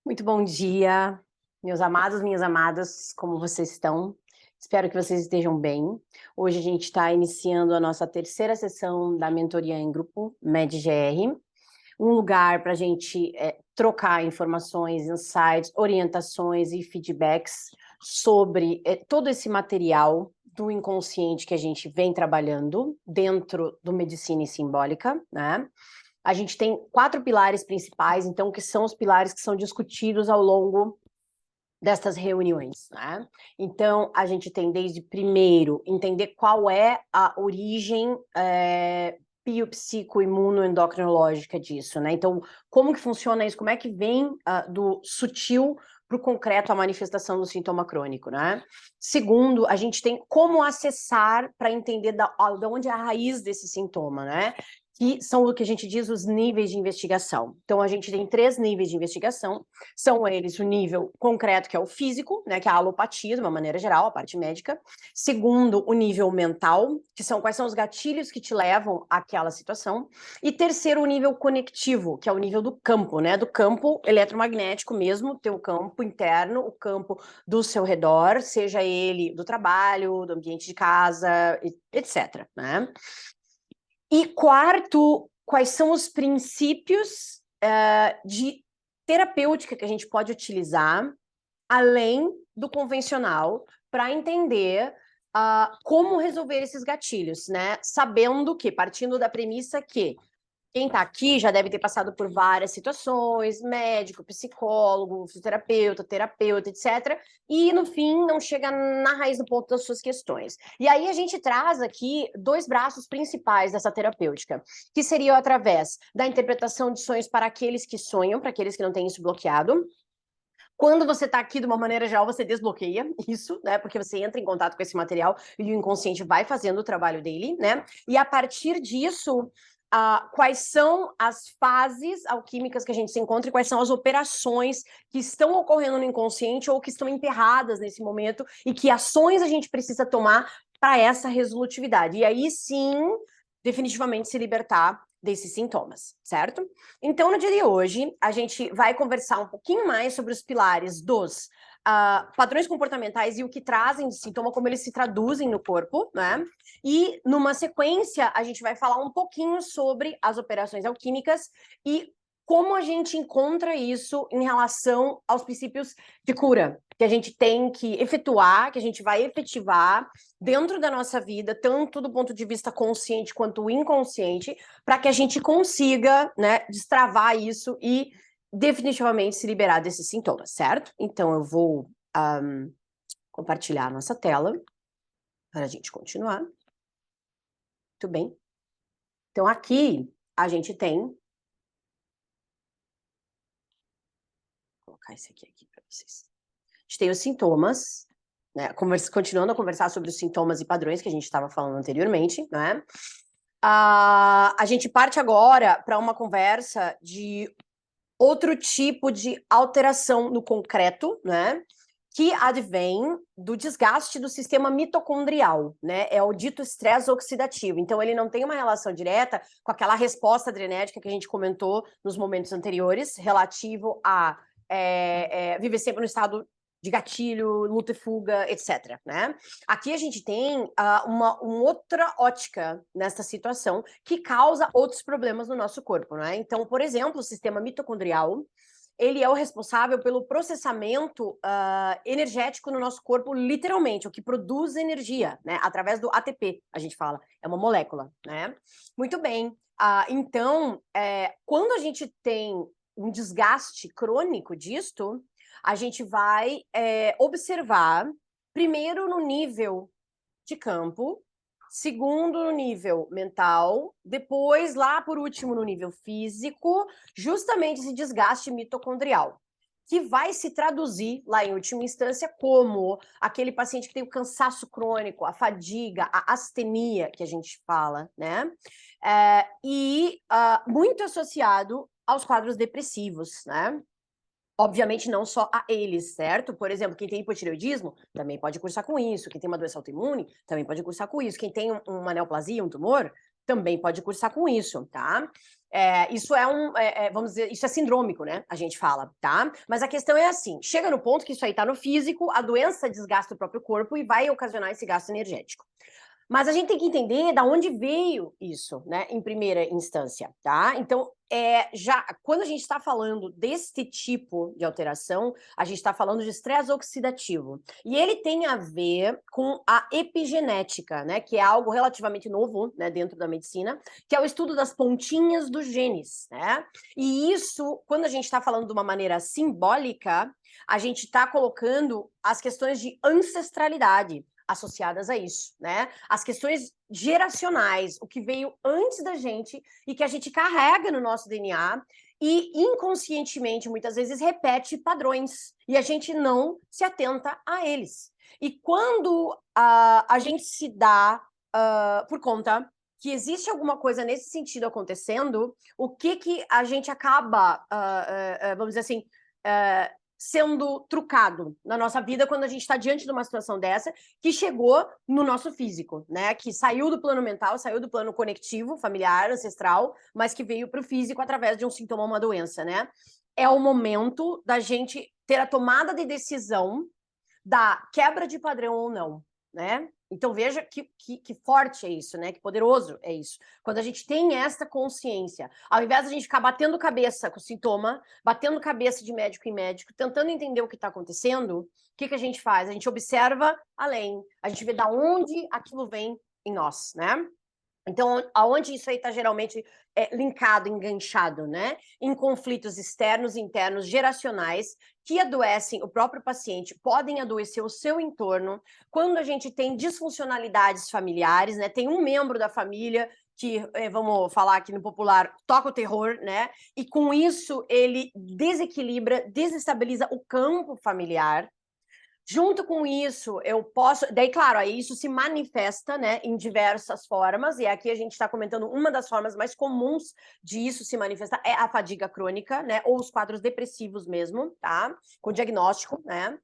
Muito bom dia, meus amados, minhas amadas, como vocês estão? Espero que vocês estejam bem. Hoje a gente está iniciando a nossa terceira sessão da mentoria em grupo, MED-GR, um lugar para a gente trocar informações, insights, orientações e feedbacks sobre todo esse material do inconsciente que a gente vem trabalhando dentro do Medicina e Simbólica, né? A gente tem 4 pilares principais, então, que são os pilares que são discutidos ao longo destas reuniões, né? Então, a gente tem desde, primeiro, entender qual é a origem biopsico-imunoendocrinológica disso, né? Então, como que funciona isso? Como é que vem do sutil para o concreto a manifestação do sintoma crônico, né? Segundo, a gente tem como acessar para entender de onde é a raiz desse sintoma, né? Que são o que a gente diz os níveis de investigação. Então, a gente tem 3 níveis de investigação, são eles o nível concreto, que é o físico, né, que é a alopatia, de uma maneira geral, a parte médica. Segundo, o nível mental, que são quais são os gatilhos que te levam àquela situação. E terceiro, o nível conectivo, que é o nível do campo, né, do campo eletromagnético mesmo, teu campo interno, o campo do seu redor, seja ele do trabalho, do ambiente de casa, etc, né? E quarto, quais são os princípios de terapêutica que a gente pode utilizar, além do convencional, para entender como resolver esses gatilhos, né? Sabendo que, partindo da premissa que quem está aqui já deve ter passado por várias situações, médico, psicólogo, fisioterapeuta, terapeuta, etc. E, no fim, não chega na raiz do ponto das suas questões. E aí a gente traz aqui 2 braços principais dessa terapêutica, que seriam através da interpretação de sonhos para aqueles que sonham, para aqueles que não têm isso bloqueado. Quando você está aqui, de uma maneira geral, você desbloqueia isso, né? Porque você entra em contato com esse material e o inconsciente vai fazendo o trabalho dele, né? E a partir disso, quais são as fases alquímicas que a gente se encontra e quais são as operações que estão ocorrendo no inconsciente ou que estão emperradas nesse momento e que ações a gente precisa tomar para essa resolutividade. E aí sim, definitivamente se libertar desses sintomas, certo? Então, no dia de hoje, a gente vai conversar um pouquinho mais sobre os pilares dos padrões comportamentais e o que trazem de sintoma, como eles se traduzem no corpo, né? E, numa sequência, a gente vai falar um pouquinho sobre as operações alquímicas e como a gente encontra isso em relação aos princípios de cura que a gente tem que efetuar, que a gente vai efetivar dentro da nossa vida, tanto do ponto de vista consciente quanto inconsciente, para que a gente consiga, né, destravar isso e definitivamente se liberar desses sintomas, certo? Então eu vou compartilhar a nossa tela para a gente continuar. Muito bem. Então aqui a gente tem... Vou colocar esse aqui para vocês. A gente tem os sintomas, né? Continuando a conversar sobre os sintomas e padrões que a gente estava falando anteriormente, né? A gente parte agora para uma conversa de outro tipo de alteração no concreto, né? Que advém do desgaste do sistema mitocondrial, né? É o dito estresse oxidativo. Então, ele não tem uma relação direta com aquela resposta adrenérgica que a gente comentou nos momentos anteriores, relativo a viver sempre no estado de gatilho, luta e fuga, etc, né? Aqui a gente tem uma outra ótica nessa situação que causa outros problemas no nosso corpo, né? Então, por exemplo, o sistema mitocondrial, ele é o responsável pelo processamento energético no nosso corpo, literalmente, o que produz energia, né? Através do ATP, a gente fala, é uma molécula, né? Muito bem. Então, quando a gente tem um desgaste crônico disto, a gente vai observar, primeiro no nível de campo, segundo no nível mental, depois lá por último no nível físico, justamente esse desgaste mitocondrial, que vai se traduzir lá em última instância como aquele paciente que tem o cansaço crônico, a fadiga, a astenia que a gente fala, né? Muito associado aos quadros depressivos, né? Obviamente, não só a eles, certo? Por exemplo, quem tem hipotireoidismo também pode cursar com isso. Quem tem uma doença autoimune também pode cursar com isso. Quem tem uma neoplasia, um tumor, também pode cursar com isso, tá? Isso vamos dizer, isso é sindrômico, né? A gente fala, tá? Mas a questão é assim, chega no ponto que isso aí tá no físico, a doença desgasta o próprio corpo e vai ocasionar esse gasto energético. Mas a gente tem que entender da onde veio isso, né, em primeira instância, tá? Então, já quando a gente está falando deste tipo de alteração, a gente está falando de estresse oxidativo. E ele tem a ver com a epigenética, né, que é algo relativamente novo, né, dentro da medicina, que é o estudo das pontinhas dos genes, né? E isso, quando a gente está falando de uma maneira simbólica, a gente está colocando as questões de ancestralidade associadas a isso, né? As questões geracionais, o que veio antes da gente e que a gente carrega no nosso DNA e inconscientemente, muitas vezes, repete padrões e a gente não se atenta a eles. E quando a gente se dá por conta que existe alguma coisa nesse sentido acontecendo, o que a gente acaba, vamos dizer assim, sendo trucado na nossa vida quando a gente está diante de uma situação dessa que chegou no nosso físico, né? Que saiu do plano mental, saiu do plano conectivo, familiar, ancestral, mas que veio para o físico através de um sintoma, uma doença, né? É o momento da gente ter a tomada de decisão da quebra de padrão ou não, né? Então veja que forte é isso, né? Que poderoso é isso. Quando a gente tem essa consciência, ao invés de a gente ficar batendo cabeça com o sintoma, batendo cabeça de médico em médico, tentando entender o que está acontecendo, o que a gente faz? A gente observa além, a gente vê da onde aquilo vem em nós, né? Então, aonde isso aí está geralmente linkado, enganchado, né? Em conflitos externos, internos, geracionais, que adoecem o próprio paciente, podem adoecer o seu entorno. Quando a gente tem disfuncionalidades familiares, né? Tem um membro da família que, vamos falar aqui no popular, toca o terror, né? E com isso ele desequilibra, desestabiliza o campo familiar. Junto com isso, eu posso. Daí, claro, aí isso se manifesta, né, em diversas formas, e aqui a gente está comentando uma das formas mais comuns de isso se manifestar é a fadiga crônica, né, ou os quadros depressivos mesmo, tá? Com diagnóstico, né?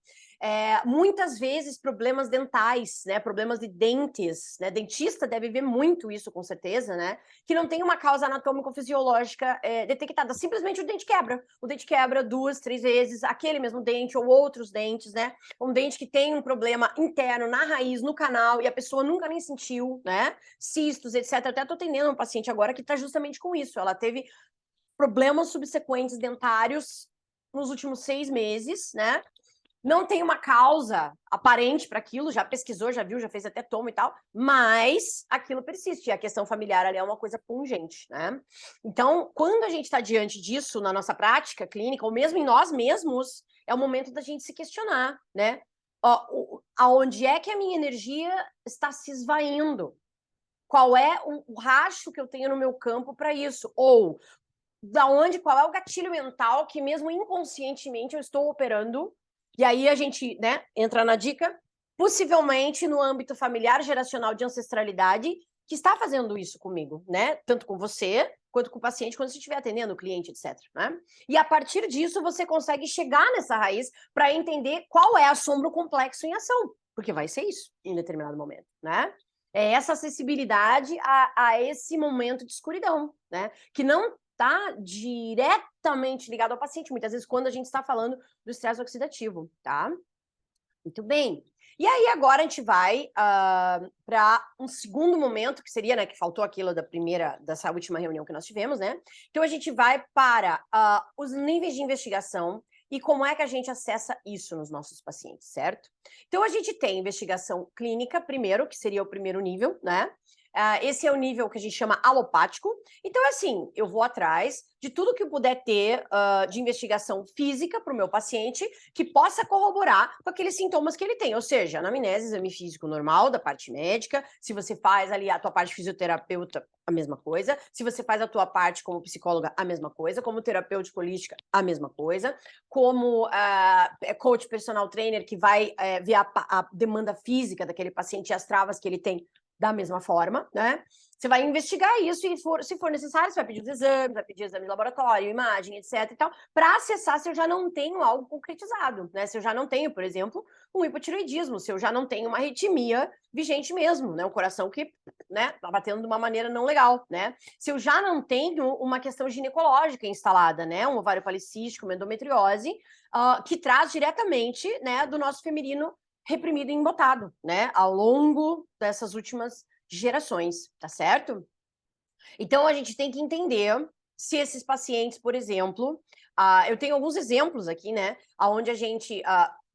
Muitas vezes problemas dentais, né? Problemas de dentes, né? Dentista deve ver muito isso, com certeza, né? Que não tem uma causa anatômico-fisiológica detectada. Simplesmente o dente quebra. O dente quebra 2, 3 vezes, aquele mesmo dente ou outros dentes, né? Um dente que tem um problema interno na raiz, no canal, e a pessoa nunca nem sentiu, né? Cistos, etc. Até tô atendendo um paciente agora que tá justamente com isso. Ela teve problemas subsequentes dentários nos últimos 6 meses, né? Não tem uma causa aparente para aquilo, já pesquisou, já viu, já fez até tomo e tal, mas aquilo persiste, e a questão familiar ali é uma coisa pungente, né? Então, quando a gente está diante disso na nossa prática clínica, ou mesmo em nós mesmos, é o momento da gente se questionar, né? Aonde é que a minha energia está se esvaindo? Qual é o racho que eu tenho no meu campo para isso? Ou qual é o gatilho mental que mesmo inconscientemente eu estou operando? E aí a gente, né, entra na dica, possivelmente no âmbito familiar, geracional, de ancestralidade, que está fazendo isso comigo, né? Tanto com você, quanto com o paciente, quando você estiver atendendo o cliente, etc. Né? E a partir disso, você consegue chegar nessa raiz para entender qual é assombro complexo em ação, porque vai ser isso em determinado momento, né? É essa acessibilidade a esse momento de escuridão, né? Que não está diretamente ligado ao paciente, muitas vezes quando a gente está falando do estresse oxidativo, tá? Muito bem. E aí agora a gente vai para um segundo momento, que seria, né, que faltou aquilo dessa última reunião que nós tivemos, né? Então a gente vai para os níveis de investigação e como é que a gente acessa isso nos nossos pacientes, certo? Então a gente tem investigação clínica primeiro, que seria o primeiro nível, né? Esse é o nível que a gente chama alopático. Então, assim, eu vou atrás de tudo que eu puder ter de investigação física para o meu paciente que possa corroborar com aqueles sintomas que ele tem. Ou seja, anamnese, exame físico normal da parte médica. Se você faz ali a tua parte fisioterapeuta, a mesma coisa. Se você faz a tua parte como psicóloga, a mesma coisa. Como terapêutico holística, a mesma coisa. Como coach personal trainer que vai ver a demanda física daquele paciente e as travas que ele tem da mesma forma, né? Você vai investigar isso e, se for necessário, você vai pedir os exames, vai pedir exame de laboratório, imagem, etc. e tal, para acessar se eu já não tenho algo concretizado, né? Se eu já não tenho, por exemplo, um hipotireoidismo, se eu já não tenho uma arritmia vigente mesmo, né? Um coração que, né, tá batendo de uma maneira não legal, né? Se eu já não tenho uma questão ginecológica instalada, né? Um ovário policístico, uma endometriose, que traz diretamente, né, do nosso feminino reprimido e embotado, né? Ao longo dessas últimas gerações, tá certo? Então, a gente tem que entender se esses pacientes, por exemplo, eu tenho alguns exemplos aqui, né, onde a gente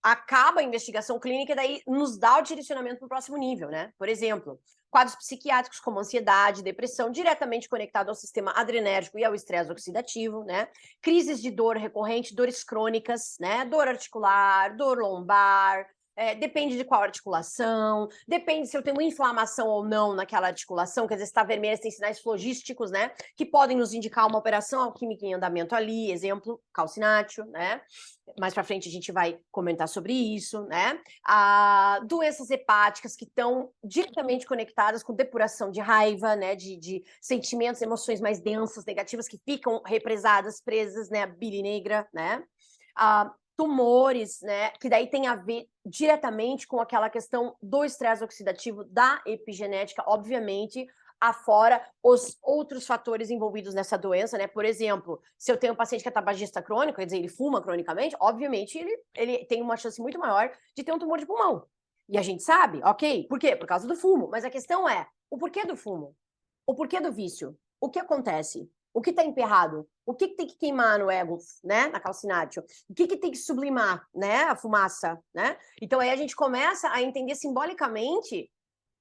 acaba a investigação clínica e daí nos dá o direcionamento para o próximo nível, né? Por exemplo, quadros psiquiátricos como ansiedade, depressão, diretamente conectado ao sistema adrenérgico e ao estresse oxidativo, né? Crises de dor recorrente, dores crônicas, né? Dor articular, dor lombar, depende de qual articulação, depende se eu tenho inflamação ou não naquela articulação, quer dizer, se está vermelha, se tem sinais flogísticos, né, que podem nos indicar uma operação alquímica em andamento ali, exemplo, calcináceo, né, mais para frente a gente vai comentar sobre isso, né, doenças hepáticas que estão diretamente conectadas com depuração de raiva, né, de sentimentos, emoções mais densas, negativas, que ficam represadas, presas, né, a bile negra, né, tumores, né, que daí tem a ver diretamente com aquela questão do estresse oxidativo, da epigenética, obviamente, afora os outros fatores envolvidos nessa doença, né? Por exemplo, se eu tenho um paciente que é tabagista crônico, quer dizer, ele fuma cronicamente, obviamente ele tem uma chance muito maior de ter um tumor de pulmão. E a gente sabe, ok, por quê? Por causa do fumo. Mas a questão é, o porquê do fumo? O porquê do vício? O que acontece? O que está emperrado? O que tem que queimar no ego, né, na calcinátil? O que tem que sublimar, né, a fumaça, né? Então aí a gente começa a entender simbolicamente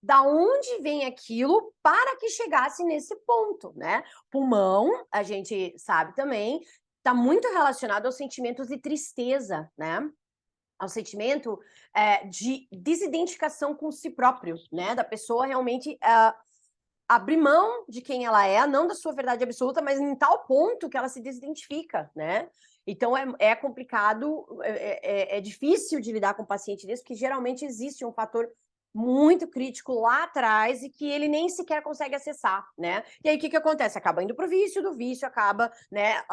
da onde vem aquilo para que chegasse nesse ponto, né? Pulmão, a gente sabe também, está muito relacionado aos sentimentos de tristeza, né? Ao sentimento de desidentificação com si próprio, né? Da pessoa realmente abrir mão de quem ela é, não da sua verdade absoluta, mas em tal ponto que ela se desidentifica, né? Então é complicado, é difícil de lidar com um paciente desse, porque geralmente existe um fator muito crítico lá atrás e que ele nem sequer consegue acessar, né? E aí o que acontece? Acaba indo para o vício, do vício acaba, né,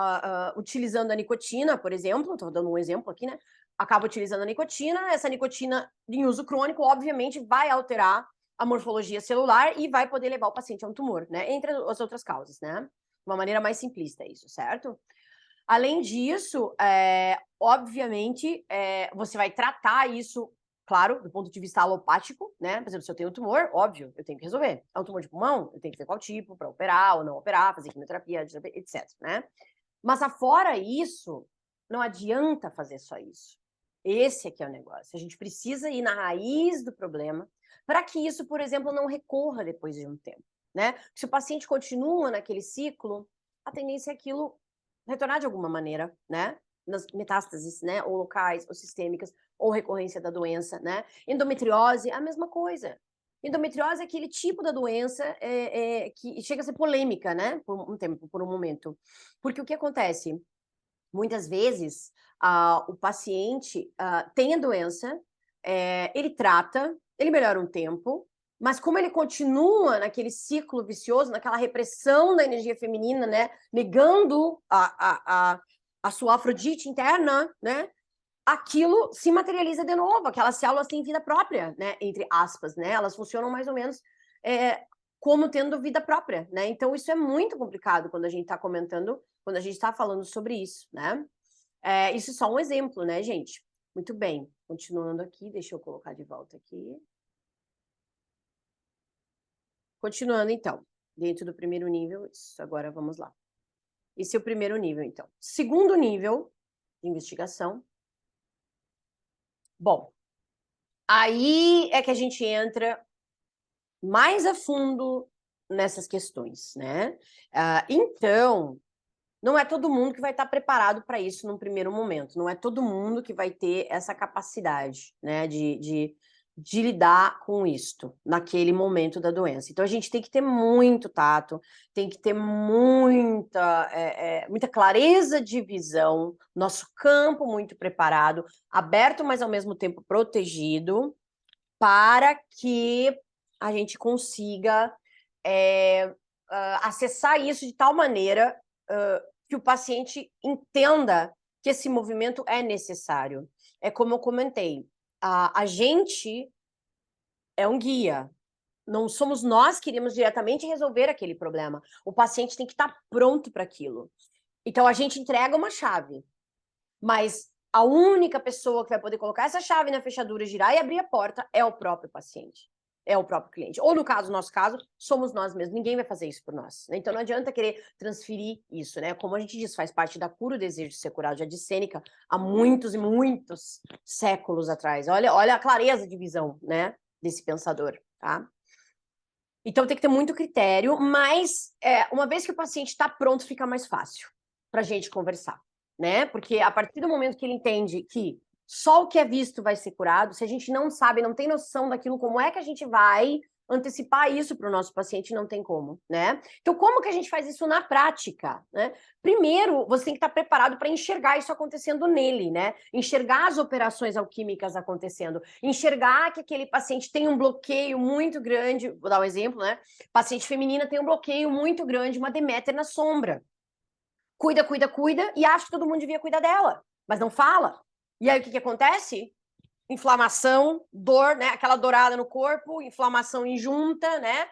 utilizando a nicotina, por exemplo, estou dando um exemplo aqui, né? Acaba utilizando a nicotina, essa nicotina em uso crônico, obviamente, vai alterar a morfologia celular e vai poder levar o paciente a um tumor, né? Entre as outras causas, né? De uma maneira mais simplista, isso, certo? Além disso, obviamente, você vai tratar isso, claro, do ponto de vista alopático, né? Por exemplo, se eu tenho um tumor, óbvio, eu tenho que resolver. É um tumor de pulmão, eu tenho que ver qual tipo, para operar ou não operar, fazer quimioterapia, etc, né? Mas afora isso, não adianta fazer só isso. Esse aqui é o negócio. A gente precisa ir na raiz do problema para que isso, por exemplo, não recorra depois de um tempo, né? Se o paciente continua naquele ciclo, a tendência é aquilo retornar de alguma maneira, né? Nas metástases, né? Ou locais, ou sistêmicas, ou recorrência da doença, né? Endometriose, a mesma coisa. Endometriose é aquele tipo da doença que chega a ser polêmica, né? Por um tempo, por um momento. Porque o que acontece? Muitas vezes, o paciente tem a doença, ele trata, ele melhora um tempo, mas como ele continua naquele ciclo vicioso, naquela repressão da energia feminina, né, negando a sua Afrodite interna, né, aquilo se materializa de novo, aquelas células têm vida própria, né, entre aspas, né, elas funcionam mais ou menos como tendo vida própria, né, então isso é muito complicado quando a gente está comentando, quando a gente está falando sobre isso, né. Isso é só um exemplo, né, gente? Muito bem, continuando aqui, deixa eu colocar de volta aqui. Continuando, então, dentro do primeiro nível, isso, agora vamos lá. Esse é o primeiro nível, então. Segundo nível de investigação. Bom, aí é que a gente entra mais a fundo nessas questões, né? Então, não é todo mundo que vai estar preparado para isso num primeiro momento. Não é todo mundo que vai ter essa capacidade, né, de lidar com isto naquele momento da doença. Então, a gente tem que ter muito tato, tem que ter muita clareza de visão, nosso campo muito preparado, aberto, mas ao mesmo tempo protegido, para que a gente consiga acessar isso de tal maneira que o paciente entenda que esse movimento é necessário. É como eu comentei, a gente é um guia. Não somos nós que iremos diretamente resolver aquele problema. O paciente tem que estar pronto para aquilo. Então, a gente entrega uma chave, mas a única pessoa que vai poder colocar essa chave na fechadura, girar e abrir a porta é o próprio paciente, é o próprio cliente. Ou, no nosso caso, somos nós mesmos. Ninguém vai fazer isso por nós. Né? Então, não adianta querer transferir isso, né? Como a gente diz, faz parte da cura, o desejo de ser curado, já de Sêneca, há muitos e muitos séculos atrás. Olha a clareza de visão, né, desse pensador, tá? Então, tem que ter muito critério, mas uma vez que o paciente está pronto, fica mais fácil para a gente conversar, né? Porque a partir do momento que ele entende que só o que é visto vai ser curado, se a gente não sabe, não tem noção daquilo, como é que a gente vai antecipar isso para o nosso paciente? Não tem como, né? Então, como que a gente faz isso na prática, né? Primeiro, você tem que estar preparado para enxergar isso acontecendo nele, né? Enxergar as operações alquímicas acontecendo, enxergar que aquele paciente tem um bloqueio muito grande, vou dar um exemplo, né? Paciente feminina tem um bloqueio muito grande, uma Deméter na sombra. Cuida, e acha que todo mundo devia cuidar dela, mas não fala. E aí, o que acontece? Inflamação, dor, né? Aquela dourada no corpo, inflamação em junta, né?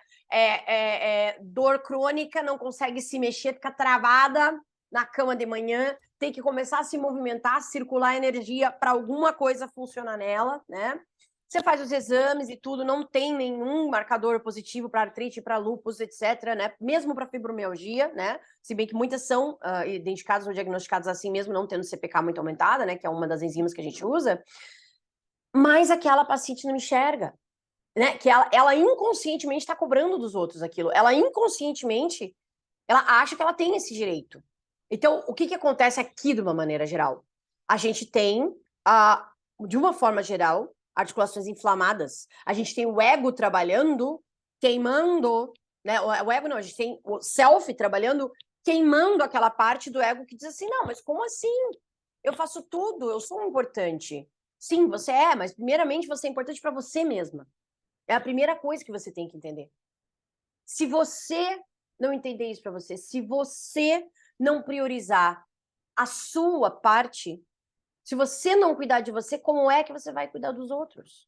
Dor crônica, não consegue se mexer, fica travada na cama de manhã, tem que começar a se movimentar, circular energia para alguma coisa funcionar nela, né? Você faz os exames e tudo, não tem nenhum marcador positivo para artrite, para lúpus, etc., né? Mesmo para fibromialgia, né? Se bem que muitas são identificadas ou diagnosticadas assim mesmo, não tendo CPK muito aumentada, né? Que é uma das enzimas que a gente usa. Mas aquela paciente não enxerga, né? Que ela inconscientemente está cobrando dos outros aquilo. Ela inconscientemente, ela acha que ela tem esse direito. Então, o que acontece aqui de uma maneira geral? A gente tem, de uma forma geral, articulações inflamadas. A gente tem o ego trabalhando, queimando, né? O ego não, a gente tem o self trabalhando, queimando aquela parte do ego que diz assim, não, mas como assim? Eu faço tudo, eu sou importante. Sim, você é, mas primeiramente você é importante para você mesma. É a primeira coisa que você tem que entender. Se você não entender isso para você, se você não priorizar a sua parte, se você não cuidar de você, como é que você vai cuidar dos outros?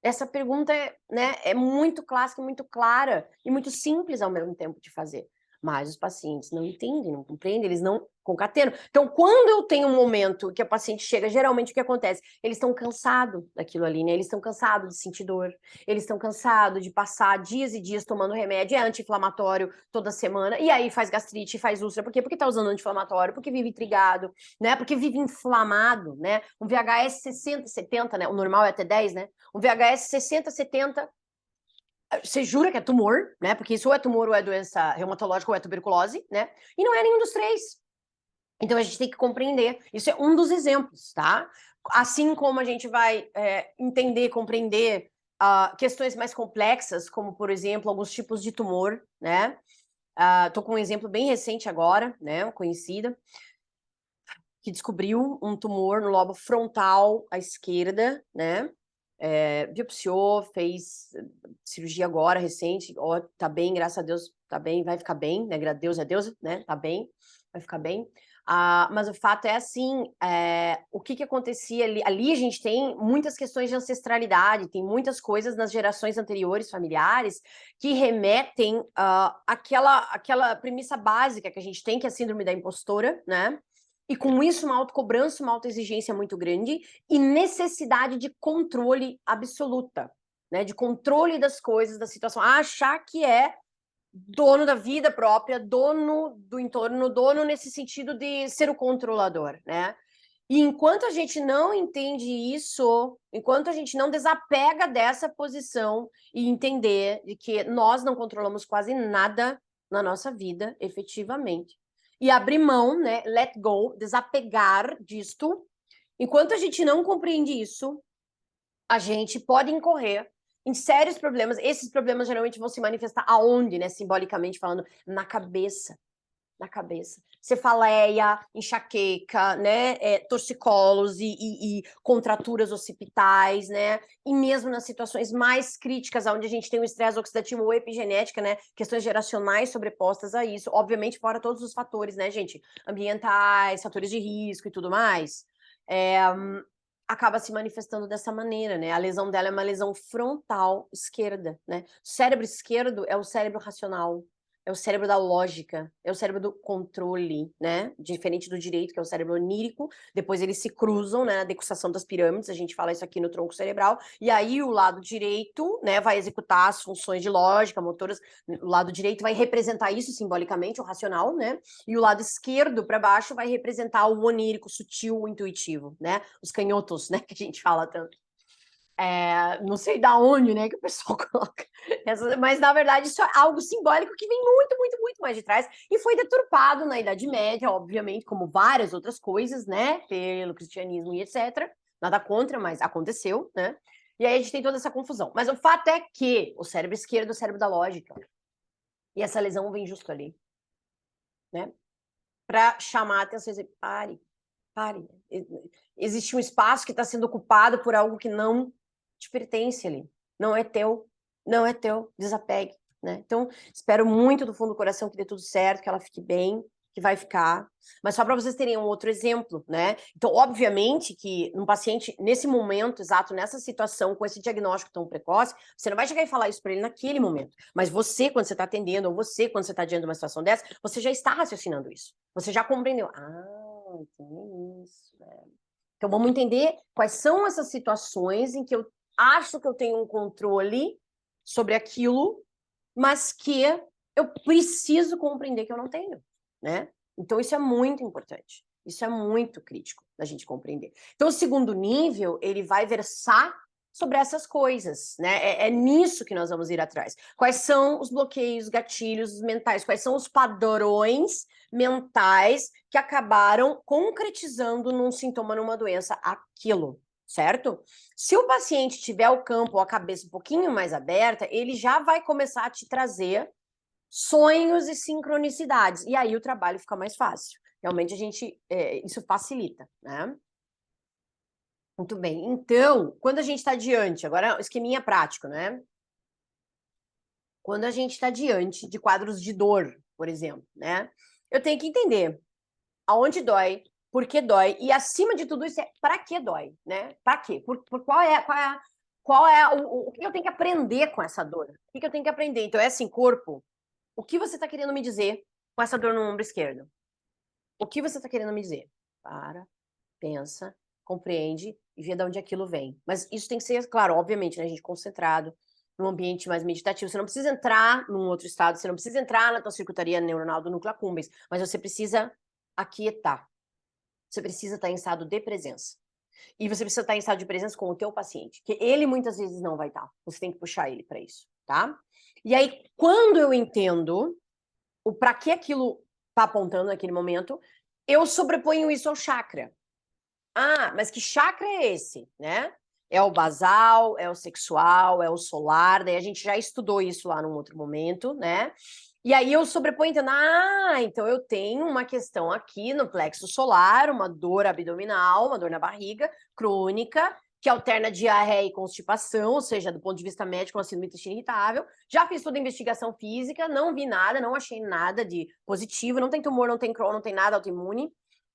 Essa pergunta é muito clássica, muito clara e muito simples ao mesmo tempo de fazer. Mas os pacientes não entendem, não compreendem, eles não concatenam. Então, quando eu tenho um momento que a paciente chega, geralmente o que acontece? Eles estão cansados daquilo ali, né? Eles estão cansados de sentir dor, eles estão cansados de passar dias e dias tomando remédio, é anti-inflamatório toda semana, e aí faz gastrite, faz úlcera. Por quê? Porque tá usando anti-inflamatório, porque vive intrigado, né? Porque vive inflamado, né? Um VHS 60, 70, né? O normal é até 10, né? Um VHS 60, 70, você jura que é tumor, né? Porque isso ou é tumor, ou é doença reumatológica, ou é tuberculose, né? E não é nenhum dos três. Então, a gente tem que compreender. Isso é um dos exemplos, tá? Assim como a gente vai entender, compreender questões mais complexas, como, por exemplo, alguns tipos de tumor, né? Tô com um exemplo bem recente agora, né? Conhecida, que descobriu um tumor no lobo frontal à esquerda, né? Biopsiou, fez cirurgia agora, recente, tá bem, graças a Deus, tá bem, vai ficar bem, né? Deus é Deus, né? Tá bem, vai ficar bem. Mas o fato é assim, o que acontecia ali? Ali a gente tem muitas questões de ancestralidade, tem muitas coisas nas gerações anteriores, familiares, que remetem àquela premissa básica que a gente tem, que é a síndrome da impostora, né? E com isso uma autocobrança, uma autoexigência muito grande e necessidade de controle absoluta, né? De controle das coisas, da situação. Achar que é dono da vida própria, dono do entorno, dono nesse sentido de ser o controlador, né? E enquanto a gente não entende isso, enquanto a gente não desapega dessa posição e entender de que nós não controlamos quase nada na nossa vida, efetivamente, e abrir mão, né, let go, desapegar disto, enquanto a gente não compreende isso, a gente pode incorrer em sérios problemas. Esses problemas geralmente vão se manifestar aonde, né, simbolicamente falando, na cabeça. na cabeça. Cefaleia, enxaqueca, né? Torcicolos e contraturas occipitais, né? E mesmo nas situações mais críticas, onde a gente tem o estresse oxidativo ou epigenética, né? Questões geracionais sobrepostas a isso. Obviamente, fora todos os fatores, né, gente? Ambientais, fatores de risco e tudo mais. Acaba se manifestando dessa maneira, né? A lesão dela é uma lesão frontal esquerda, né? O cérebro esquerdo é o cérebro racional, é o cérebro da lógica, é o cérebro do controle, né? Diferente do direito, que é o cérebro onírico. Depois eles se cruzam, né? Na decussação das pirâmides, a gente fala isso aqui no tronco cerebral. E aí o lado direito, né? Vai executar as funções de lógica, motoras. O lado direito vai representar isso simbolicamente, o racional, né? E o lado esquerdo para baixo vai representar o onírico, sutil, o intuitivo, né? Os canhotos, né? Que a gente fala tanto. Não sei da onde, né, que o pessoal coloca mas na verdade isso é algo simbólico que vem muito, muito, muito mais de trás e foi deturpado na Idade Média, obviamente, como várias outras coisas, né, pelo cristianismo e etc. Nada contra, mas aconteceu, né? E aí a gente tem toda essa confusão. Mas o fato é que o cérebro esquerdo é o cérebro da lógica. E essa lesão vem justo ali, né? Para chamar a atenção e dizer, pare. Existe um espaço que está sendo ocupado por algo que não te pertence ali. Não é teu, desapegue, né? Então, espero muito do fundo do coração que dê tudo certo, que ela fique bem, que vai ficar. Mas só para vocês terem um outro exemplo, né? Então, obviamente que um paciente, nesse momento exato, nessa situação, com esse diagnóstico tão precoce, você não vai chegar e falar isso para ele naquele momento. Mas você, quando você está atendendo, ou você, quando você está diante de uma situação dessa, você já está raciocinando isso. Você já compreendeu. Tem isso, né? Então, vamos entender quais são essas situações em que eu acho que eu tenho um controle sobre aquilo, mas que eu preciso compreender que eu não tenho, né? Então, isso é muito importante. Isso é muito crítico da gente compreender. Então, o segundo nível, ele vai versar sobre essas coisas, né? É nisso que nós vamos ir atrás. Quais são os bloqueios, gatilhos mentais? Quais são os padrões mentais que acabaram concretizando num sintoma, numa doença, aquilo, certo? Se o paciente tiver o campo ou a cabeça um pouquinho mais aberta, ele já vai começar a te trazer sonhos e sincronicidades. E aí o trabalho fica mais fácil. Realmente isso facilita, né? Muito bem. Então, quando a gente está diante, agora esqueminha prático, né? Quando a gente está diante de quadros de dor, por exemplo, né? Eu tenho que entender aonde dói, por que dói, e acima de tudo isso para que dói, né? Para quê? Qual é o que eu tenho que aprender com essa dor? O que eu tenho que aprender? Então, é assim, corpo, o que você está querendo me dizer com essa dor no ombro esquerdo? O que você está querendo me dizer? Para, pensa, compreende e vê de onde aquilo vem. Mas isso tem que ser, claro, obviamente, né, a gente concentrado, num ambiente mais meditativo. Você não precisa entrar num outro estado, você não precisa entrar na tua circuitaria neuronal do núcleo accumbens, mas você precisa aquietar. Você precisa estar em estado de presença. E você precisa estar em estado de presença com o teu paciente, que ele muitas vezes não vai estar. Você tem que puxar ele para isso, tá? E aí, quando eu entendo o para que aquilo está apontando naquele momento, eu sobreponho isso ao chakra. Mas que chakra é esse, né? É o basal, é o sexual, é o solar, daí a gente já estudou isso lá num outro momento, né? E aí eu sobreponho, entendo, então eu tenho uma questão aqui no plexo solar, uma dor abdominal, uma dor na barriga, crônica, que alterna diarreia e constipação, ou seja, do ponto de vista médico, uma síndrome do intestino irritável. Já fiz toda a investigação física, não vi nada, não achei nada de positivo, não tem tumor, não tem Crohn, não tem nada autoimune,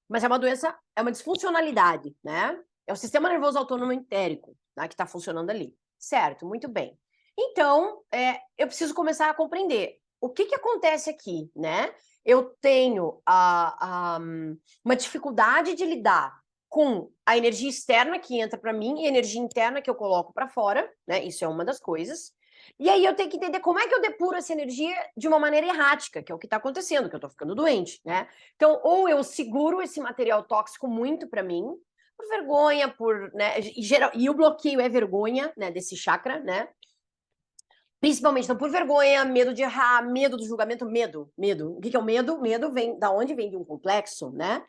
mas é uma doença, é uma disfuncionalidade, né? É o sistema nervoso autônomo entérico, né, que está funcionando ali. Certo, muito bem. Então, eu preciso começar a compreender o que acontece aqui, né? Eu tenho uma dificuldade de lidar com a energia externa que entra para mim e a energia interna que eu coloco para fora, né? Isso é uma das coisas. E aí eu tenho que entender como é que eu depuro essa energia de uma maneira errática, que é o que está acontecendo, que eu estou ficando doente, né? Então, ou eu seguro esse material tóxico muito para mim, por vergonha, né? E o bloqueio é vergonha, né? Desse chakra, né? Principalmente, então, por vergonha, medo de errar, medo do julgamento, medo. O que é o medo? Medo vem da onde vem de um complexo, né?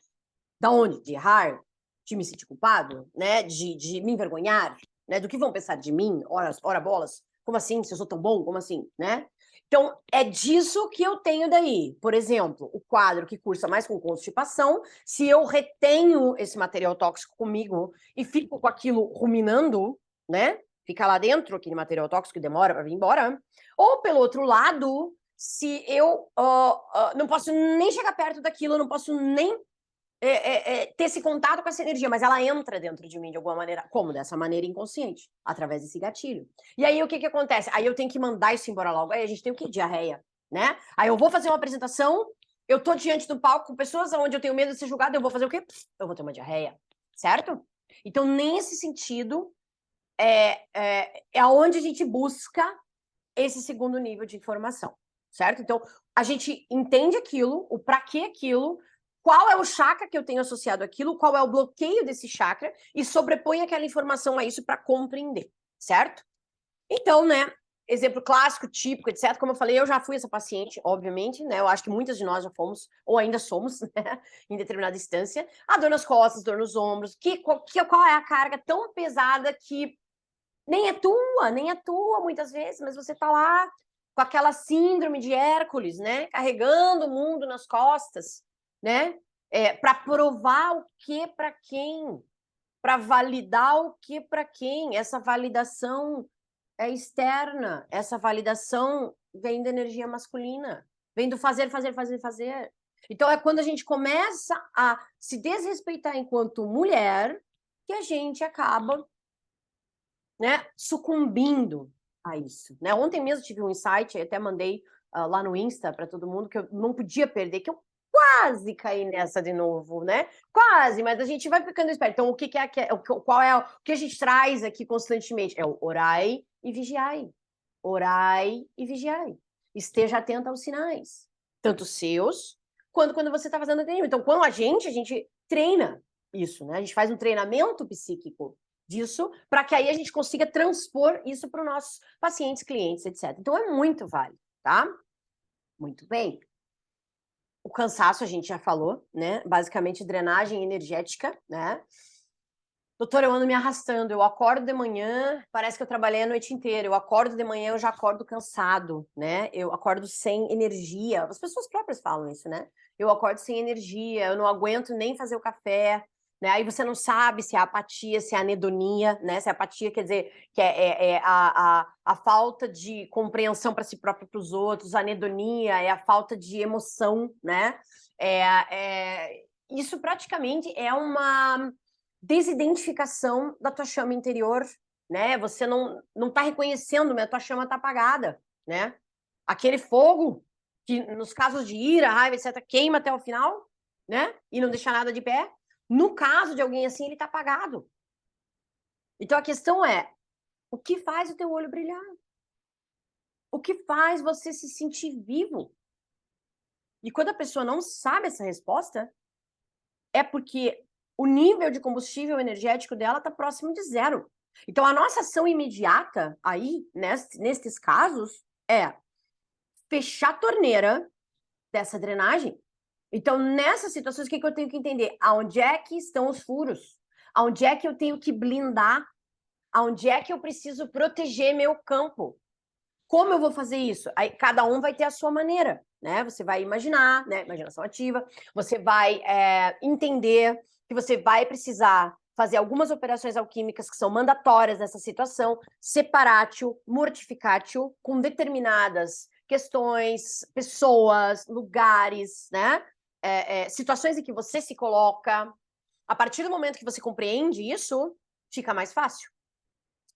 Da onde? De errar, de me sentir culpado, né? De me envergonhar, né? Do que vão pensar de mim, ora bolas. Como assim? Se eu sou tão bom, como assim, né? Então, é disso que eu tenho daí. Por exemplo, o quadro que cursa mais com constipação, se eu retenho esse material tóxico comigo e fico com aquilo ruminando, né? Fica lá dentro, aquele material tóxico que demora para vir embora. Ou, pelo outro lado, se eu não posso nem chegar perto daquilo, não posso nem ter esse contato com essa energia, mas ela entra dentro de mim de alguma maneira. Como? Dessa maneira inconsciente, através desse gatilho. E aí, o que acontece? Aí eu tenho que mandar isso embora logo. Aí a gente tem o quê? Diarreia, né? Aí eu vou fazer uma apresentação, eu tô diante do palco com pessoas onde eu tenho medo de ser julgado, eu vou fazer o quê? Eu vou ter uma diarreia, certo? Então, nesse sentido, é onde a gente busca esse segundo nível de informação, certo? Então, a gente entende aquilo, o pra que aquilo, qual é o chakra que eu tenho associado àquilo, qual é o bloqueio desse chakra, e sobrepõe aquela informação a isso para compreender, certo? Então, né, exemplo clássico, típico, etc. Como eu falei, eu já fui essa paciente, obviamente, né? Eu acho que muitas de nós já fomos, ou ainda somos, né, em determinada instância. A dor nas costas, dor nos ombros, qual é a carga tão pesada que nem é tua muitas vezes, mas você tá lá com aquela síndrome de Hércules, né? Carregando o mundo nas costas, né? Para provar o que para quem? Para validar o que para quem? Essa validação é externa, essa validação vem da energia masculina, vem do fazer, fazer, fazer, fazer. Então é quando a gente começa a se desrespeitar enquanto mulher que a gente acaba, né, sucumbindo a isso, né? Ontem mesmo tive um insight, até mandei lá no Insta para todo mundo que eu não podia perder, que eu quase caí nessa de novo, né? Quase, mas a gente vai ficando esperto. Então, qual é o que a gente traz aqui constantemente? É o orai e vigiai. Orai e vigiai. Esteja atento aos sinais, tanto seus quanto quando você está fazendo atendimento. Então, quando a gente treina isso, né? A gente faz um treinamento psíquico disso, para que aí a gente consiga transpor isso para os nossos pacientes, clientes, etc. Então, é muito válido, tá? Muito bem. O cansaço, a gente já falou, né? Basicamente, drenagem energética, né? Doutora, eu ando me arrastando, eu acordo de manhã, parece que eu trabalhei a noite inteira, eu acordo de manhã, eu já acordo cansado, né? Eu acordo sem energia, as pessoas próprias falam isso, né? Eu acordo sem energia, eu não aguento nem fazer o café, né? Aí você não sabe se é apatia, se é anedonia, né? Se é apatia quer dizer que é a falta de compreensão para si próprio e para os outros, a anedonia é a falta de emoção, né? Isso praticamente é uma desidentificação da tua chama interior, né? Você não está reconhecendo, mas a tua chama está apagada, né? Aquele fogo que, nos casos de ira, raiva, etc., queima até o final, né? E não deixa nada de pé. No caso de alguém assim, ele está apagado. Então a questão é, o que faz o teu olho brilhar? O que faz você se sentir vivo? E quando a pessoa não sabe essa resposta, é porque o nível de combustível energético dela está próximo de zero. Então, a nossa ação imediata aí, nestes casos, é fechar a torneira dessa drenagem. Então, nessas situações, o que eu tenho que entender? Aonde é que estão os furos? Aonde é que eu tenho que blindar? Aonde é que eu preciso proteger meu campo? Como eu vou fazer isso? Aí, cada um vai ter a sua maneira, né? Você vai imaginar, né? Imaginação ativa. Você vai entender que você vai precisar fazer algumas operações alquímicas que são mandatórias nessa situação, separatio, mortificatio, com determinadas questões, pessoas, lugares, né? Situações em que você se coloca. A partir do momento que você compreende isso, fica mais fácil.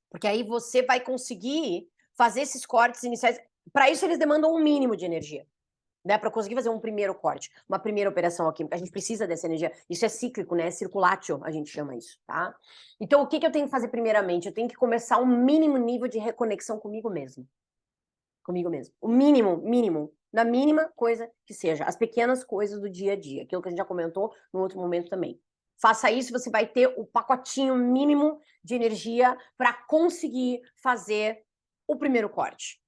Porque aí você vai conseguir fazer esses cortes iniciais. Para isso, eles demandam um mínimo de energia, né? Para conseguir fazer um primeiro corte, uma primeira operação alquímica. A gente precisa dessa energia. Isso é cíclico, né? Circulatio, a gente chama isso, tá? Então, o que eu tenho que fazer primeiramente? Eu tenho que começar um mínimo nível de reconexão comigo mesmo. Comigo mesmo. O mínimo. Na mínima coisa que seja. As pequenas coisas do dia a dia. Aquilo que a gente já comentou no outro momento também. Faça isso, você vai ter o pacotinho mínimo de energia para conseguir fazer o primeiro corte.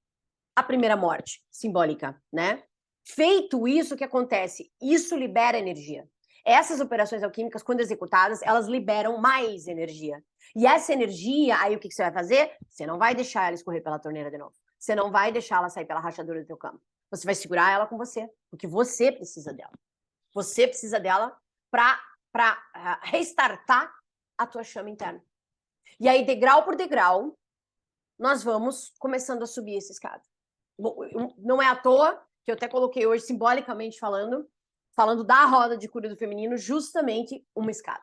A primeira morte simbólica, né? Feito isso, o que acontece? Isso libera energia. Essas operações alquímicas, quando executadas, elas liberam mais energia. E essa energia, aí o que você vai fazer? Você não vai deixar ela escorrer pela torneira de novo. Você não vai deixar ela sair pela rachadura do teu camo. Você vai segurar ela com você, porque você precisa dela. Você precisa dela para restartar a tua chama interna. E aí, degrau por degrau, nós vamos começando a subir essa escada. Não é à toa que eu até coloquei hoje, simbolicamente falando da roda de cura do feminino, justamente uma escada.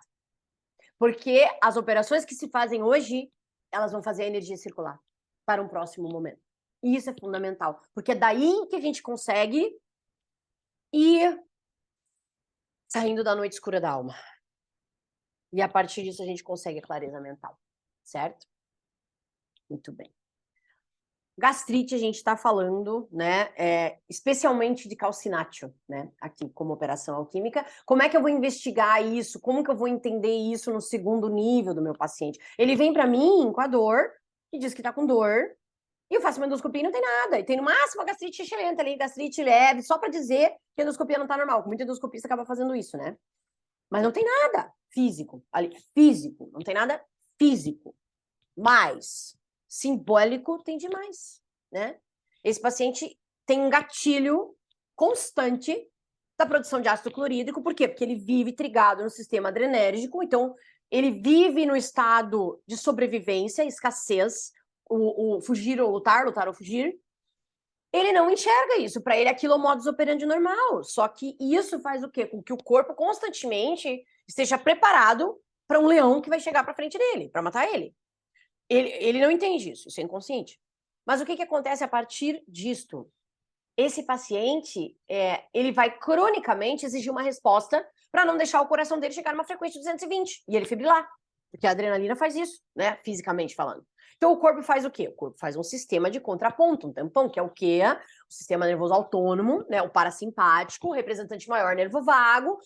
Porque as operações que se fazem hoje, elas vão fazer a energia circular para um próximo momento. E isso é fundamental, porque é daí que a gente consegue ir saindo da noite escura da alma. E a partir disso a gente consegue a clareza mental, certo? Muito bem. Gastrite, a gente está falando, né, especialmente de calcinátil, né, aqui como operação alquímica. Como é que eu vou investigar isso? Como que eu vou entender isso no segundo nível do meu paciente? Ele vem para mim com a dor, e diz que está com dor, e eu faço uma endoscopia e não tem nada. E tem no máximo uma gastrite excelente ali, gastrite leve, só para dizer que a endoscopia não está normal. Muito endoscopista acaba fazendo isso, né? Mas não tem nada físico ali, físico, não tem nada físico. Mas simbólico tem demais, né? Esse paciente tem um gatilho constante da produção de ácido clorídrico. Por quê? Porque ele vive trigado no sistema adrenérgico, então ele vive no estado de sobrevivência, escassez, o fugir ou lutar ou fugir. Ele não enxerga isso, para ele aquilo é o modus operandi normal, só que isso faz o quê? Com que o corpo constantemente esteja preparado para um leão que vai chegar para frente dele, para matar ele. Ele não entende isso é inconsciente. Mas o que acontece a partir disto? Esse paciente, ele vai cronicamente exigir uma resposta para não deixar o coração dele chegar numa frequência de 220 e ele fibrilar, porque a adrenalina faz isso, né, fisicamente falando. Então o corpo faz o quê? O corpo faz um sistema de contraponto, um tampão, que é o quê? O sistema nervoso autônomo, né, o parasimpático, o representante maior, nervo vago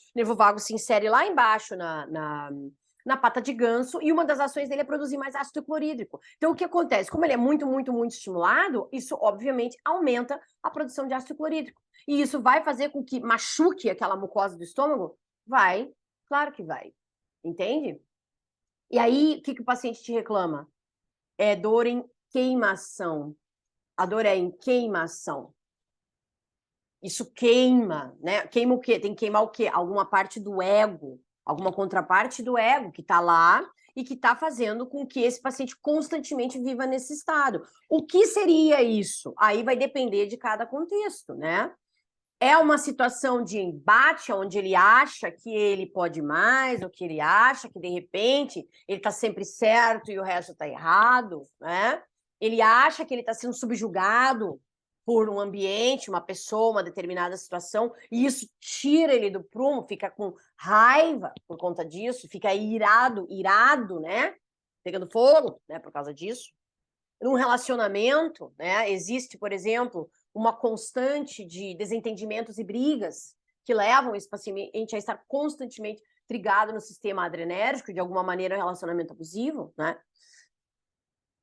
se insere lá embaixo na pata de ganso, e uma das ações dele é produzir mais ácido clorídrico. Então, o que acontece? Como ele é muito, muito, muito estimulado, isso, obviamente, aumenta a produção de ácido clorídrico. E isso vai fazer com que machuque aquela mucosa do estômago? Vai, claro que vai. Entende? E aí, o que o paciente te reclama? É dor em queimação. A dor é em queimação. Isso queima, né? Queima o quê? Tem que queimar o quê? Alguma parte do ego, alguma contraparte do ego que está lá e que está fazendo com que esse paciente constantemente viva nesse estado. O que seria isso? Aí vai depender de cada contexto, né? É uma situação de embate, onde ele acha que ele pode mais, ou que ele acha que, de repente, ele está sempre certo e o resto está errado, né? Ele acha que ele está sendo subjugado por um ambiente, uma pessoa, uma determinada situação, e isso tira ele do prumo, fica com raiva por conta disso, fica irado, né? Pegando fogo, né, por causa disso. Num relacionamento, né, existe, por exemplo, uma constante de desentendimentos e brigas que levam esse paciente a estar constantemente trigado no sistema adrenérgico, de alguma maneira, um relacionamento abusivo, né?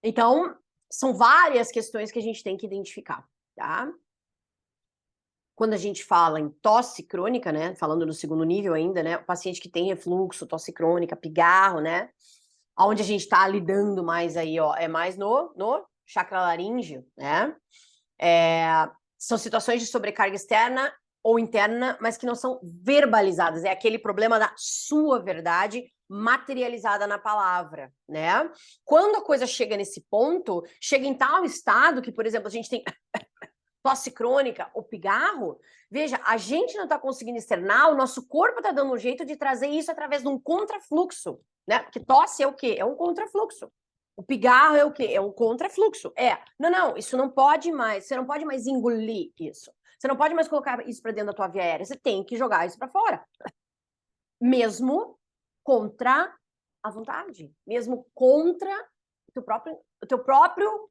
Então, são várias questões que a gente tem que identificar, tá? Quando a gente fala em tosse crônica, né, falando no segundo nível ainda, né, o paciente que tem refluxo, tosse crônica, pigarro, né, onde a gente está lidando mais aí, ó, é mais no chakra laríngeo, né, são situações de sobrecarga externa ou interna, mas que não são verbalizadas, é aquele problema da sua verdade materializada na palavra, né? Quando a coisa chega nesse ponto, chega em tal estado que, por exemplo, a gente tem tosse crônica, o pigarro, veja, a gente não está conseguindo externar, o nosso corpo está dando um jeito de trazer isso através de um contrafluxo, né? Porque tosse é o quê? É um contrafluxo. O pigarro é o quê? É um contrafluxo. Não, isso não pode mais, você não pode mais engolir isso. Você não pode mais colocar isso para dentro da tua via aérea, você tem que jogar isso para fora. Mesmo contra a vontade, mesmo contra o teu próprio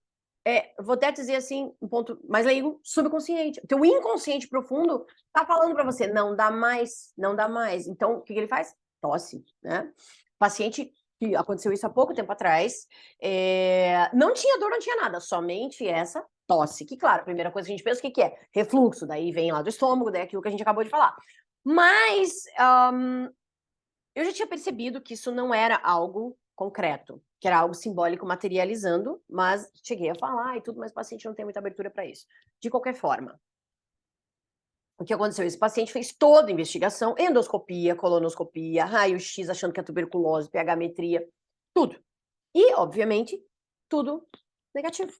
vou até dizer assim, um ponto mais leigo, subconsciente. O teu inconsciente profundo tá falando para você, não dá mais, não dá mais. Então, o que ele faz? Tosse, né? Paciente que aconteceu isso há pouco tempo atrás, não tinha dor, não tinha nada, somente essa tosse. Que, claro, a primeira coisa que a gente pensa, o que é? Refluxo, daí vem lá do estômago, daí aquilo que a gente acabou de falar. Mas eu já tinha percebido que isso não era algo concreto. que era algo simbólico materializando, mas cheguei a falar e tudo, mas o paciente não tem muita abertura para isso. De qualquer forma, o que aconteceu? Esse paciente fez toda a investigação, endoscopia, colonoscopia, raio-x, achando que é tuberculose, pH-metria, tudo. E, obviamente, tudo negativo.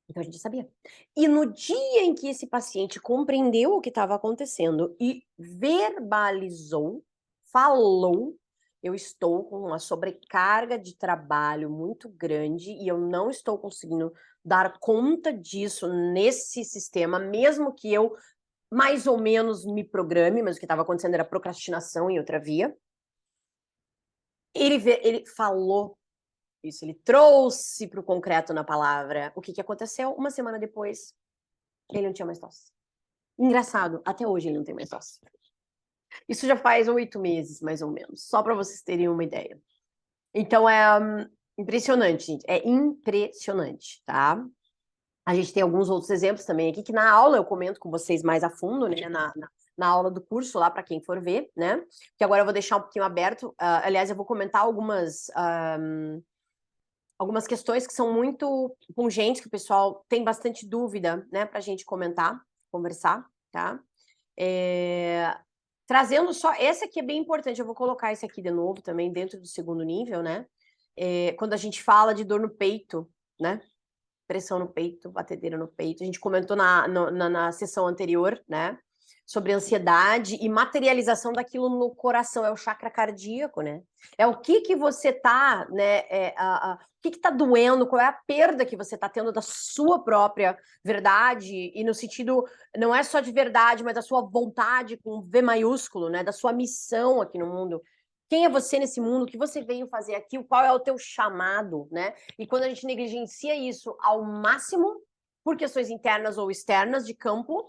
Então a gente sabia. E no dia em que esse paciente compreendeu o que estava acontecendo e verbalizou, falou, eu estou com uma sobrecarga de trabalho muito grande e eu não estou conseguindo dar conta disso nesse sistema, mesmo que eu mais ou menos me programe, mas o que estava acontecendo era procrastinação em outra via. Ele falou isso, ele trouxe para o concreto na palavra. O que aconteceu? Uma semana depois, ele não tinha mais tosse. Engraçado, até hoje ele não tem mais tosse. Isso já faz 8 meses, mais ou menos, só para vocês terem uma ideia. Então é impressionante, gente. É impressionante, tá? A gente tem alguns outros exemplos também aqui, que na aula eu comento com vocês mais a fundo, né? Na aula do curso lá, para quem for ver, né? Que agora eu vou deixar um pouquinho aberto. Aliás, eu vou comentar algumas questões que são muito pungentes, que o pessoal tem bastante dúvida, né, para a gente comentar, conversar, tá? Trazendo só, esse aqui é bem importante, eu vou colocar esse aqui de novo também dentro do segundo nível, né? Quando a gente fala de dor no peito, né? Pressão no peito, batedeira no peito, a gente comentou na sessão anterior, né? Sobre ansiedade e materialização daquilo no coração, é o chakra cardíaco, né? É o que você tá, né? O que tá doendo, qual é a perda que você tá tendo da sua própria verdade, e no sentido, não é só de verdade, mas da sua vontade com V maiúsculo, né? Da sua missão aqui no mundo. Quem é você nesse mundo? O que você veio fazer aqui? Qual é o teu chamado, né? E quando a gente negligencia isso ao máximo, por questões internas ou externas de campo,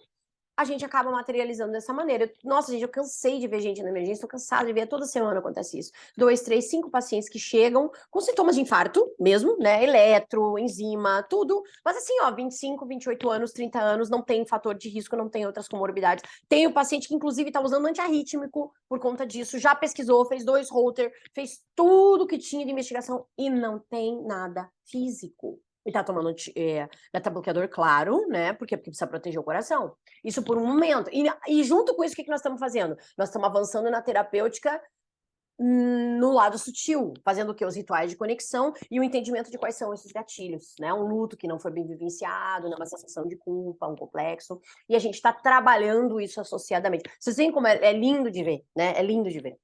a gente acaba materializando dessa maneira. Nossa, gente, eu cansei de ver gente na emergência, tô cansada de ver, toda semana acontece isso. 2, 3, 5 pacientes que chegam com sintomas de infarto mesmo, né? Eletro, enzima, tudo. Mas assim, ó, 25, 28 anos, 30 anos, não tem fator de risco, não tem outras comorbidades. Tem o paciente que, inclusive, tá usando antiarrítmico por conta disso, já pesquisou, fez 2 Holter, fez tudo que tinha de investigação e não tem nada físico. E tá tomando beta-bloqueador, claro, né? Porque precisa proteger o coração. Isso por um momento. E junto com isso, o que nós estamos fazendo? Nós estamos avançando na terapêutica no lado sutil, fazendo o quê? Os rituais de conexão e o entendimento de quais são esses gatilhos, né? Um luto que não foi bem vivenciado, né? Uma sensação de culpa, um complexo. E a gente está trabalhando isso associadamente. Vocês veem como é lindo de ver, né? É lindo de ver.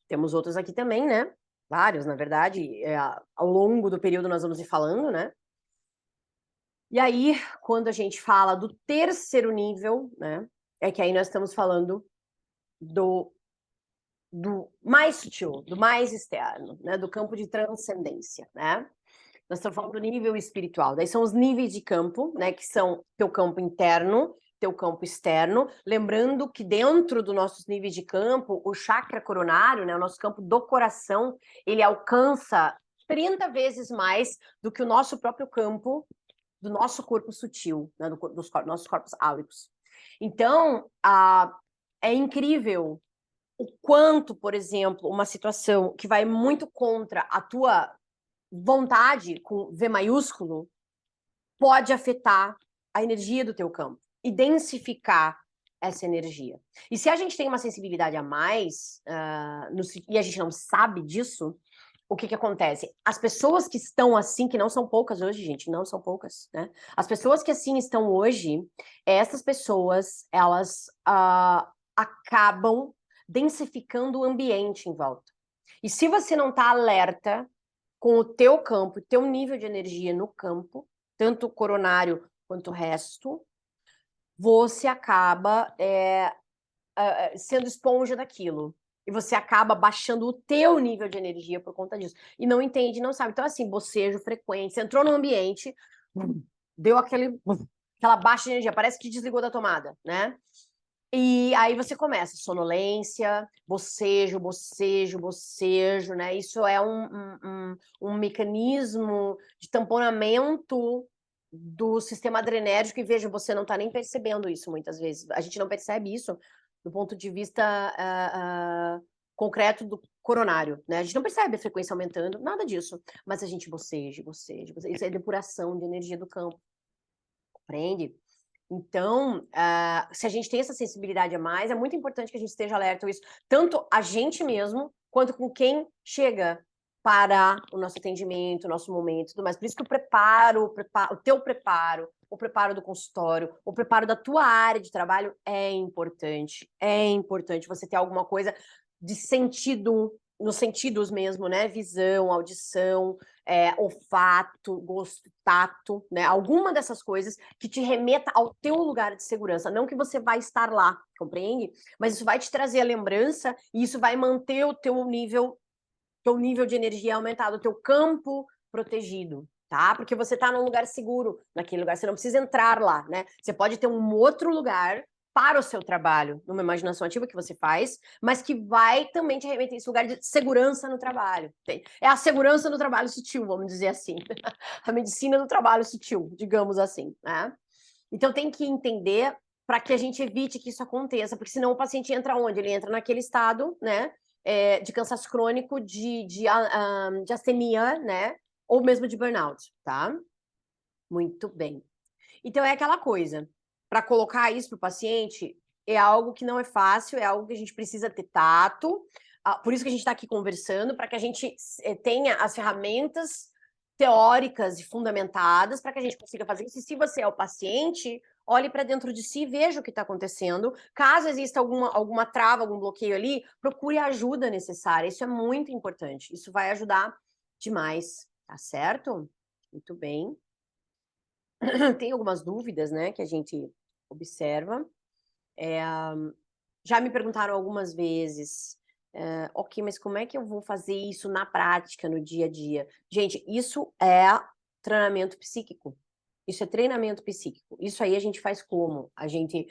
Temos outros aqui também, né? Vários, na verdade. Ao longo do período nós vamos ir falando, né? E aí, quando a gente fala do terceiro nível, né, é que aí nós estamos falando do mais sutil, do mais externo, né, do campo de transcendência, né? Nós estamos falando do nível espiritual. Daí são os níveis de campo, né, que são teu campo interno, teu campo externo. Lembrando que dentro dos nossos níveis de campo, o chakra coronário, né, o nosso campo do coração, ele alcança 30 vezes mais do que o nosso próprio campo do nosso corpo sutil, né, dos nossos corpos áuricos. Então, é incrível o quanto, por exemplo, uma situação que vai muito contra a tua vontade, com V maiúsculo, pode afetar a energia do teu campo e densificar essa energia. E se a gente tem uma sensibilidade a mais, e a gente não sabe disso, o que acontece? As pessoas que estão assim, que não são poucas hoje, gente, não são poucas, né? As pessoas que assim estão hoje, essas pessoas, elas acabam densificando o ambiente em volta. E se você não está alerta com o teu campo, teu nível de energia no campo, tanto o coronário quanto o resto, você acaba sendo esponja daquilo. E você acaba baixando o teu nível de energia por conta disso. E não entende, não sabe. Então, assim, bocejo frequente, você entrou no ambiente, deu aquela baixa de energia, parece que desligou da tomada, né? E aí você começa, sonolência, bocejo, né? Isso é um mecanismo de tamponamento do sistema adrenérgico, e veja, você não está nem percebendo isso muitas vezes. A gente não percebe isso do ponto de vista concreto do coronário, né? A gente não percebe a frequência aumentando, nada disso. Mas a gente boceja, boceja, boceja. Isso é depuração de energia do campo, compreende? Então, se a gente tem essa sensibilidade a mais, é muito importante que a gente esteja alerta a isso, tanto a gente mesmo, quanto com quem chega para o nosso atendimento, o nosso momento e tudo mais. Por isso que o teu preparo, o preparo do consultório, o preparo da tua área de trabalho é importante. É importante você ter alguma coisa de sentido, nos sentidos mesmo, né? Visão, audição, olfato, gosto, tato, né? Alguma dessas coisas que te remeta ao teu lugar de segurança. Não que você vai estar lá, compreende? Mas isso vai te trazer a lembrança e isso vai manter o teu nível de energia aumentado, o teu campo protegido, tá? Porque você está num lugar seguro naquele lugar, você não precisa entrar lá, né? Você pode ter um outro lugar para o seu trabalho, numa imaginação ativa que você faz, mas que vai também te remeter a esse lugar de segurança no trabalho. É a segurança no trabalho sutil, vamos dizer assim. A medicina do trabalho sutil, digamos assim, né? Então tem que entender para que a gente evite que isso aconteça, porque senão o paciente entra onde? Ele entra naquele estado, né? De cansaço crônico, de astenia, né? Ou mesmo de burnout, tá? Muito bem. Então é aquela coisa, para colocar isso para o paciente, é algo que não é fácil, é algo que a gente precisa ter tato, por isso que a gente está aqui conversando, para que a gente tenha as ferramentas teóricas e fundamentadas para que a gente consiga fazer isso. E se você é o paciente, olhe para dentro de si e veja o que está acontecendo. Caso exista alguma trava, algum bloqueio ali, procure a ajuda necessária. Isso é muito importante. Isso vai ajudar demais, tá certo? Muito bem. Tem algumas dúvidas, né, que a gente observa. Já me perguntaram algumas vezes, ok, mas como é que eu vou fazer isso na prática, no dia a dia? Gente, isso é treinamento psíquico. Isso é treinamento psíquico. Isso aí a gente faz como? A gente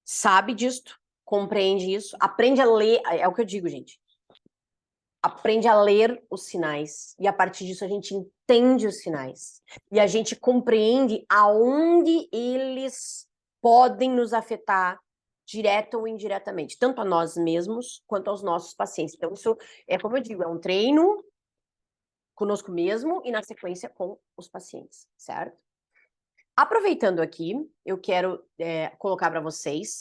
sabe disso, compreende isso, aprende a ler, é o que eu digo, gente. Aprende a ler os sinais. E a partir disso a gente entende os sinais. E a gente compreende aonde eles podem nos afetar direta ou indiretamente, tanto a nós mesmos quanto aos nossos pacientes. Então, isso é como eu digo, é um treino conosco mesmo e na sequência com os pacientes, certo? Aproveitando aqui, eu quero colocar para vocês